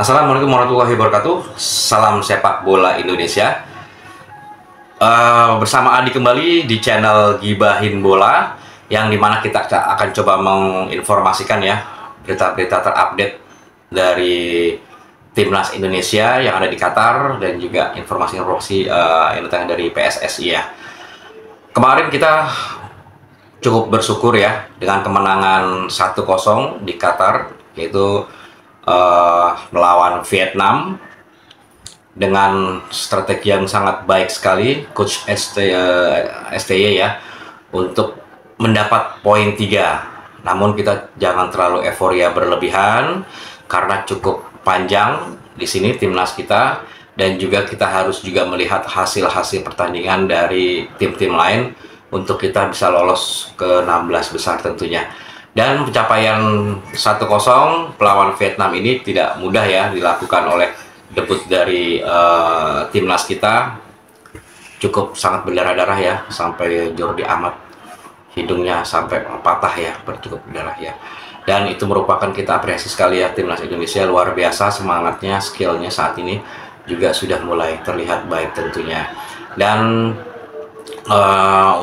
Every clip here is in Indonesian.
Assalamualaikum warahmatullahi wabarakatuh. Salam sepak bola Indonesia. Bersama Adi kembali di channel Gibahin Bola, yang dimana kita akan coba menginformasikan ya berita-berita terupdate dari timnas Indonesia yang ada di Qatar, dan juga informasi-informasi yang datang dari PSSI ya. Kemarin kita cukup bersyukur ya dengan kemenangan 1-0 di Qatar, yaitu melawan Vietnam dengan strategi yang sangat baik sekali Coach STY ya untuk mendapat poin 3. Namun kita jangan terlalu euforia berlebihan karena cukup panjang di sini timnas kita, dan juga kita harus juga melihat hasil-hasil pertandingan dari tim-tim lain untuk kita bisa lolos ke 16 besar tentunya. Dan pencapaian 1-0 melawan Vietnam ini tidak mudah ya dilakukan oleh debut dari timnas kita. Cukup sangat berdarah-darah ya, sampai Jordi Amat hidungnya sampai patah ya, bercukup berdarah ya. Dan itu merupakan kita apresiasi sekali ya, timnas Indonesia luar biasa semangatnya, skillnya saat ini juga sudah mulai terlihat baik tentunya. Dan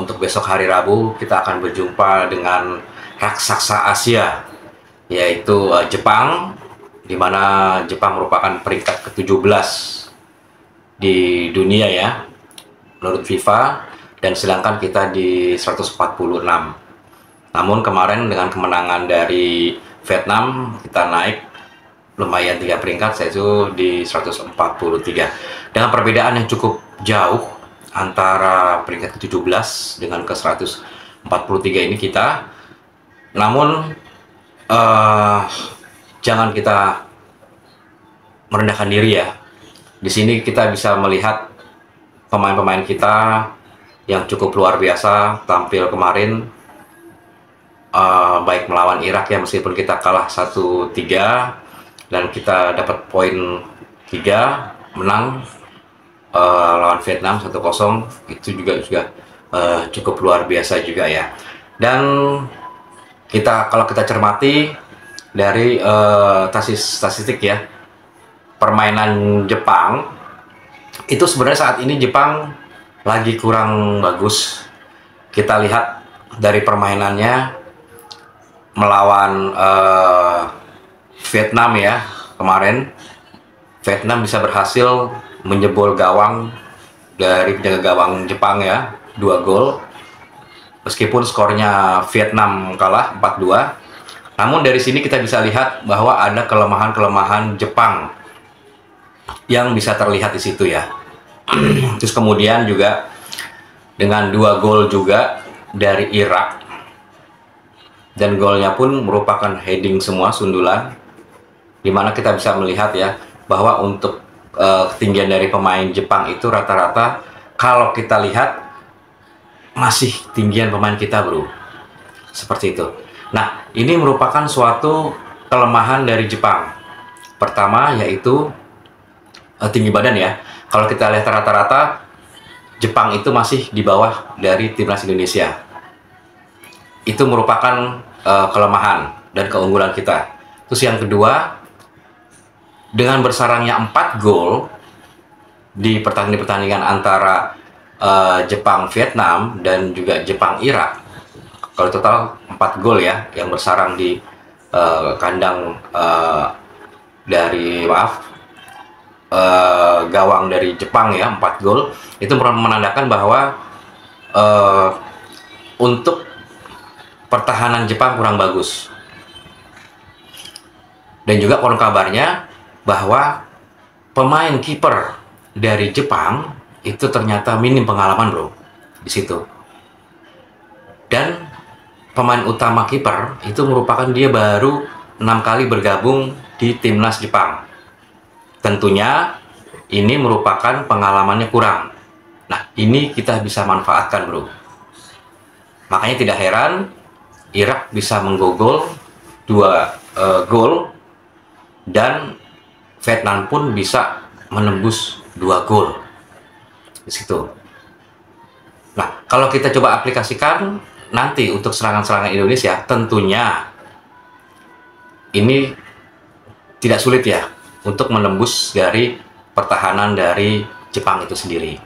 untuk besok hari Rabu kita akan berjumpa dengan raksasa Asia, yaitu Jepang, di mana Jepang merupakan peringkat ke-17 di dunia ya menurut FIFA, dan sedangkan kita di 146. Namun kemarin dengan kemenangan dari Vietnam kita naik lumayan 3 peringkat, yaitu di 143, dengan perbedaan yang cukup jauh antara peringkat ke-17 dengan ke-143 ini kita. Namun jangan kita merendahkan diri ya. Di sini kita bisa melihat pemain-pemain kita yang cukup luar biasa tampil kemarin, baik melawan Irak ya, meskipun kita kalah 1-3 dan kita dapat poin 3, menang lawan Vietnam 1-0, itu juga cukup luar biasa juga ya. Dan kalau kita cermati dari statistik ya permainan Jepang, itu sebenarnya saat ini Jepang lagi kurang bagus. Kita lihat dari permainannya melawan Vietnam ya kemarin, Vietnam bisa berhasil menjebol gawang dari penjaga gawang Jepang ya, 2 gol. Meskipun skornya Vietnam kalah 4-2, namun dari sini kita bisa lihat bahwa ada kelemahan-kelemahan Jepang yang bisa terlihat di situ ya. Terus kemudian juga dengan 2 gol juga dari Irak, dan golnya pun merupakan heading semua, sundulan, dimana kita bisa melihat ya bahwa untuk ketinggian dari pemain Jepang itu rata-rata kalau kita lihat masih tinggian pemain kita bro, seperti itu. Nah, ini merupakan suatu kelemahan dari Jepang. Pertama yaitu tinggi badan ya. Kalau kita lihat rata-rata Jepang itu masih di bawah dari timnas Indonesia. Itu merupakan kelemahan dan keunggulan kita. Terus yang kedua, dengan bersarangnya 4 gol di pertandingan antara Jepang Vietnam dan juga Jepang Irak, kalau total 4 gol ya yang bersarang di kandang gawang dari Jepang ya, 4 gol, itu menandakan bahwa untuk pertahanan Jepang kurang bagus. Dan juga konon kabarnya bahwa pemain kiper dari Jepang itu ternyata minim pengalaman bro di situ. Dan pemain utama kiper itu merupakan dia baru 6 kali bergabung di timnas Jepang. Tentunya ini merupakan pengalamannya kurang. Nah, ini kita bisa manfaatkan bro. Makanya tidak heran Irak bisa menggogol 2 gol, dan Vietnam pun bisa menembus 2 gol di situ. Nah, kalau kita coba aplikasikan nanti untuk serangan-serangan Indonesia, tentunya ini tidak sulit ya untuk menembus dari pertahanan dari Jepang itu sendiri.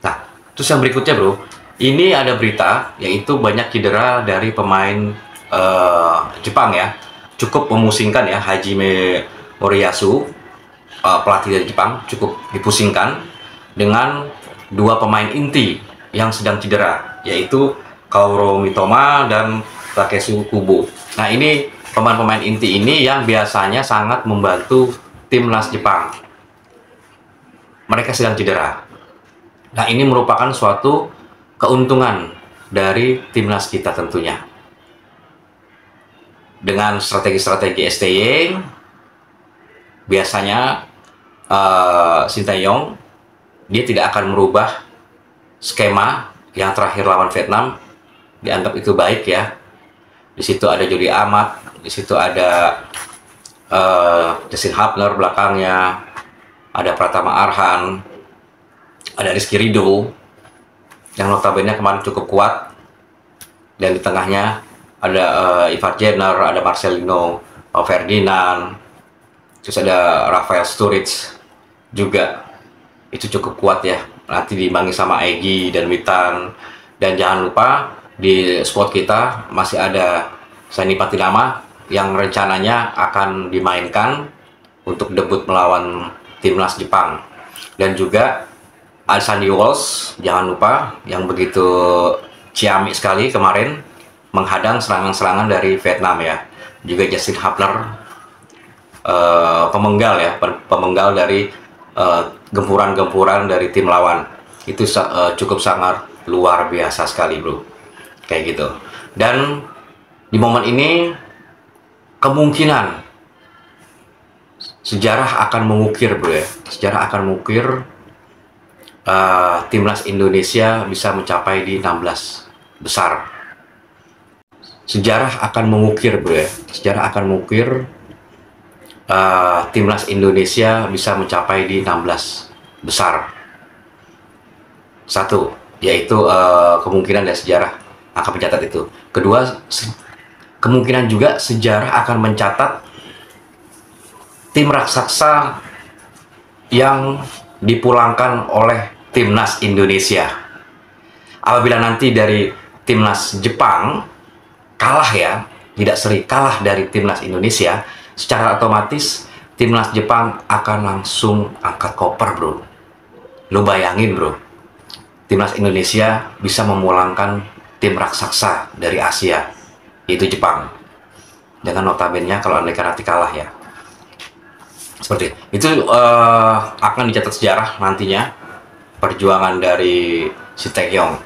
Nah, terus yang berikutnya bro, ini ada berita yaitu banyak cedera dari pemain Jepang ya, cukup memusingkan ya. Hajime Moriyasu, pelatih dari Jepang, cukup dipusingkan dengan dua pemain inti yang sedang cedera, yaitu Kaoru Mitoma dan Takesu Kubo. Nah, ini pemain-pemain inti ini yang biasanya sangat membantu timnas Jepang. Mereka sedang cedera. Nah, ini merupakan suatu keuntungan dari timnas kita tentunya. Dengan strategi-strategi STY, biasanya Sintayong dia tidak akan merubah skema yang terakhir lawan Vietnam, dianggap itu baik ya. Di situ ada Jody Amat, di situ ada Justin Hapner belakangnya, ada Pratama Arhan, ada Rizky Ridho yang notabene kemarin cukup kuat, dan di tengahnya ada Ivar Jenner, ada Marcelino Ferdinand, terus ada Rafael Sturridge juga, itu cukup kuat ya, nanti diimbangi sama Egy dan Witan. Dan jangan lupa di squad kita masih ada Sandy Patinama yang rencananya akan dimainkan untuk debut melawan timnas Jepang, dan juga Alexander Walsh, jangan lupa, yang begitu ciamik sekali kemarin menghadang serangan-serangan dari Vietnam ya. Juga Justin Hapner, pemenggal ya, pemenggal dari gempuran-gempuran dari tim lawan, itu cukup sangat luar biasa sekali bro, kayak gitu. Dan di momen ini kemungkinan sejarah akan mengukir bro ya, sejarah akan mengukir, timnas Indonesia bisa mencapai di 16 besar. Sejarah akan mengukir bro ya, sejarah akan mengukir, timnas Indonesia bisa mencapai di 16 besar. Satu, yaitu kemungkinan dan sejarah akan mencatat itu. Kedua, kemungkinan juga sejarah akan mencatat tim raksasa yang dipulangkan oleh timnas Indonesia. Apabila nanti dari timnas Jepang kalah ya, tidak seri, kalah dari timnas Indonesia, secara otomatis timnas Jepang akan langsung angkat koper bro. Lo bayangin bro, timnas Indonesia bisa memulangkan tim raksasa dari Asia, yaitu Jepang, dengan notabene kalau mereka nanti kalah ya. Seperti itu, akan dicatat sejarah nantinya perjuangan dari Sintayong.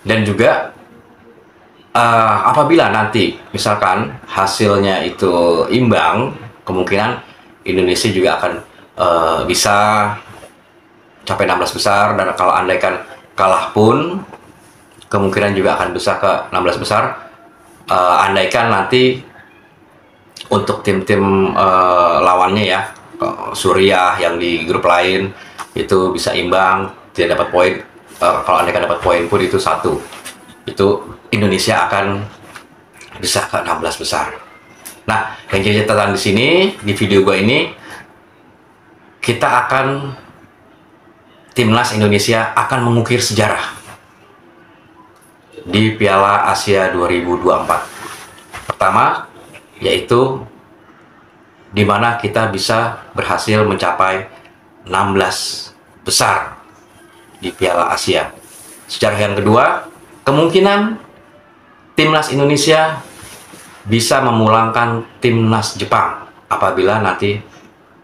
Dan juga apabila nanti misalkan hasilnya itu imbang, kemungkinan Indonesia juga akan bisa capai 16 besar. Dan kalau andaikan kalah pun kemungkinan juga akan bisa ke 16 besar. Andaikan nanti untuk tim-tim lawannya ya, Suriah yang di grup lain itu bisa imbang, tidak dapat poin, kalau andaikan dapat poin pun itu satu, itu Indonesia akan bisa ke 16 besar. Nah, yang jadi catatan di sini di video gue ini, kita akan, timnas Indonesia akan mengukir sejarah di Piala Asia 2024. Pertama, yaitu dimana kita bisa berhasil mencapai 16 besar di Piala Asia. Sejarah yang kedua, kemungkinan timnas Indonesia bisa memulangkan timnas Jepang apabila nanti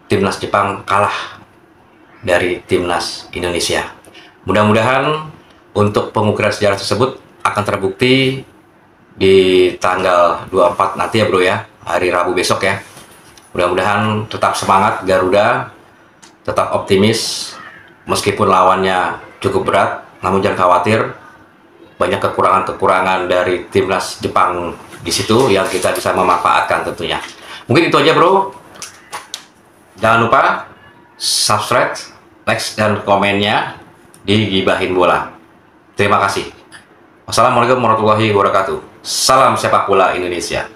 timnas Jepang kalah dari timnas Indonesia. Mudah-mudahan untuk pengukuran sejarah tersebut akan terbukti di tanggal 24 nanti ya bro ya, hari Rabu besok ya. Mudah-mudahan tetap semangat Garuda, tetap optimis meskipun lawannya cukup berat, namun jangan khawatir, banyak kekurangan-kekurangan dari timnas Jepang di situ yang kita bisa memanfaatkan tentunya. Mungkin itu aja bro. Jangan lupa subscribe, like, dan komennya di Gibahin Bola. Terima kasih. Wassalamualaikum warahmatullahi wabarakatuh. Salam sepak bola Indonesia.